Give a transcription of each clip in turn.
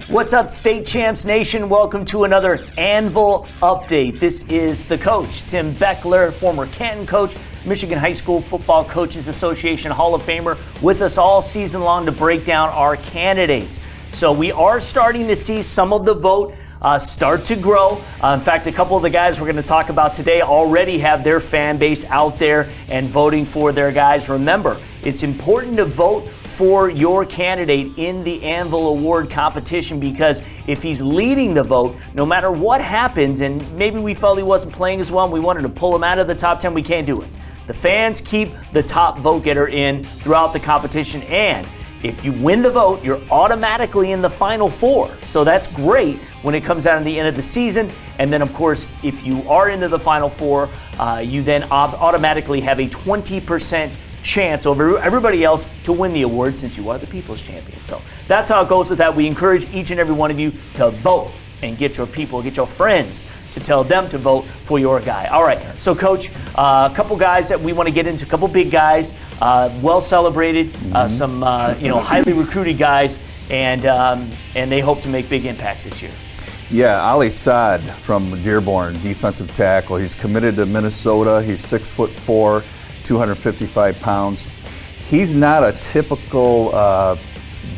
What's up, State Champs Nation? Welcome to another Anvil update. This is the coach, Tim Beckler, former Canton coach, Michigan High School Football Coaches Association Hall of Famer, with us all season long to break down our candidates. So we are starting to see some of the vote start to grow. In fact, a couple of the guys we're going to talk about today already have their fan base out there and voting for their guys. Remember, it's important to vote for your candidate in the Anvil Award competition, because if he's leading the vote, no matter what happens, and maybe we felt he wasn't playing as well and we wanted to pull him out of the top 10, we can't do it. The fans keep the top vote getter in throughout the competition, and if you win the vote, you're automatically in the Final Four. So that's great when it comes down to the end of the season. And then, of course, if you are into the Final Four, you then automatically have a 20% chance over everybody else to win the award, since you are the people's champion. So that's how it goes with that. We encourage each and every one of you to vote and get your people, get your friends to tell them to vote for your guy. All right, so Coach, a couple guys that we want to get into, a couple big guys, well celebrated, some highly recruited guys, and they hope to make big impacts this year. Yeah, Ali Saad from Dearborn, defensive tackle. He's committed to Minnesota. He's 6'4", 255 pounds. He's not a typical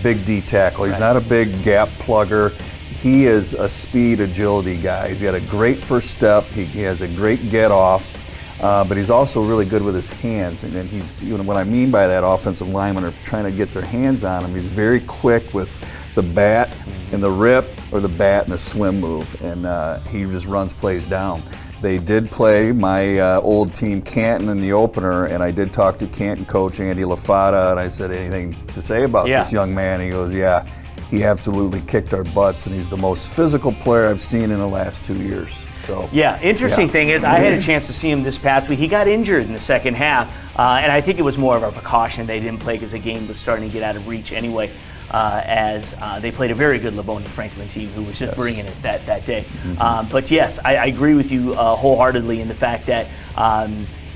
big D tackle. He's not a big gap plugger. He is a speed agility guy. He's got a great first step. He has a great get off, but he's also really good with his hands. And he's, what I mean by that, offensive linemen are trying to get their hands on him. He's very quick with the bat and the rip, or the bat and the swim move, and he just runs plays down. They did play my old team Canton in the opener, and I did talk to Canton coach Andy LaFata, and I said, anything to say about this young man? He goes, yeah. He absolutely kicked our butts, and he's the most physical player I've seen in the last 2 years. So interesting thing is, I had a chance to see him this past week. He got injured in the second half, and I think it was more of a precaution. They didn't play because the game was starting to get out of reach anyway, as they played a very good Livonia Franklin team who was just bringing it that day. But yes, I agree with you wholeheartedly in the fact that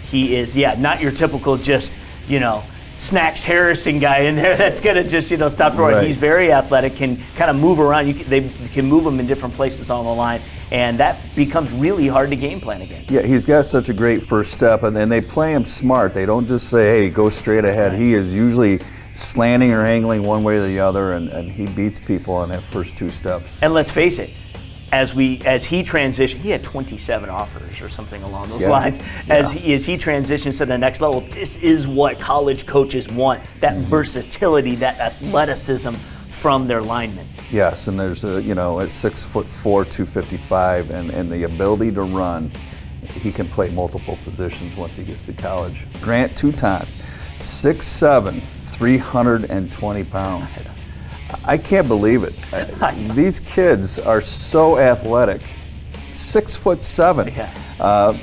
he is, not your typical just, Snacks Harrison guy in there that's going to just, stop throwing. Right. He's very athletic, can kind of move around. They can move him in different places on the line, and that becomes really hard to game plan again. Yeah, he's got such a great first step, and then they play him smart. They don't just say, hey, go straight ahead. Right. He is usually slanting or angling one way or the other, and he beats people on that first two steps. And let's face it, as he transitioned, he had 27 offers or something along those lines. As he transitions to the next level, this is what college coaches want, that versatility, that athleticism from their linemen. Yes, and there's at 6'4", 255, and the ability to run. He can play multiple positions once he gets to college. Grant Toutant, 6'7", 320 pounds. I can't believe it. These kids are so athletic. 6'7". Yeah.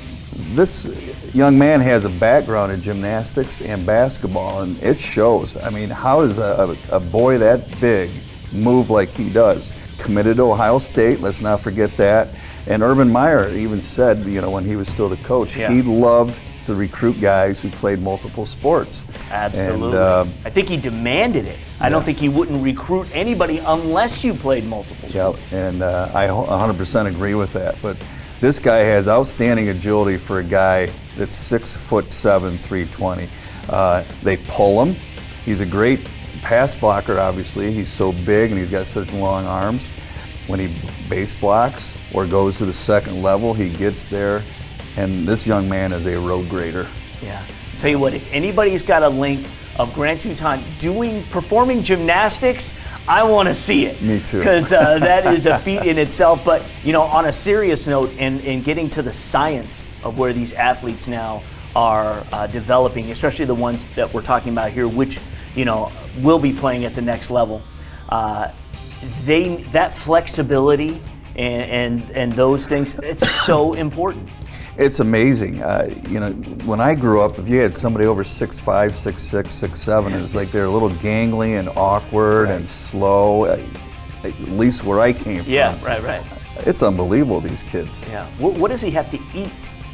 This young man has a background in gymnastics and basketball, and it shows. I mean, how does a boy that big move like he does? Committed to Ohio State, let's not forget that. And Urban Meyer even said, when he was still the coach, he loved to recruit guys who played multiple sports. Absolutely. And, I think he demanded it. I don't think he wouldn't recruit anybody unless you played multiple sports. Yeah, and I 100% agree with that. But this guy has outstanding agility for a guy that's 6'7", 320. They pull him. He's a great pass blocker, obviously. He's so big and he's got such long arms. When he base blocks or goes to the second level, he gets there. And this young man is a road grader. Yeah. I'll tell you what, if anybody's got a link of Grant Toutant performing gymnastics, I want to see it. Me too. Because that is a feat in itself. But, on a serious note, and getting to the science of where these athletes now are developing, especially the ones that we're talking about here, which, will be playing at the next level, that flexibility and those things, it's so important. It's amazing. When I grew up, if you had somebody over 6'5", 6'6", 6'7", it was like they're a little gangly and awkward and slow, at least where I came from. Yeah, right. It's unbelievable, these kids. Yeah. What does he have to eat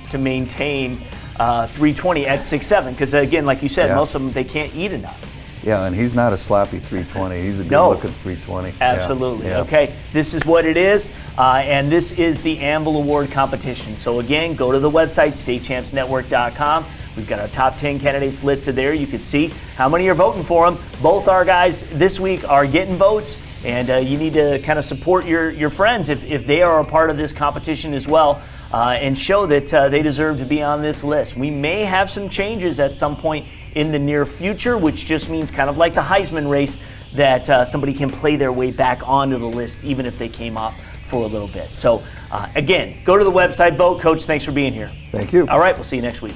to maintain 320 at 6'7", because again, like you said, Yeah. most of them, they can't eat enough. Yeah, and he's not a sloppy 320. He's a good-looking 320. Absolutely. Yeah. Okay, this is what it is, and this is the Anvil Award competition. So again, go to the website, statechampsnetwork.com. We've got our top 10 candidates listed there. You can see how many are voting for them. Both our guys this week are getting votes, and you need to kind of support your friends if they are a part of this competition as well, and show that they deserve to be on this list. We may have some changes at some point in the near future, which just means kind of like the Heisman race, that somebody can play their way back onto the list even if they came off for a little bit. So again, go to the website, vote. Coach, thanks for being here. Thank you. All right, we'll see you next week.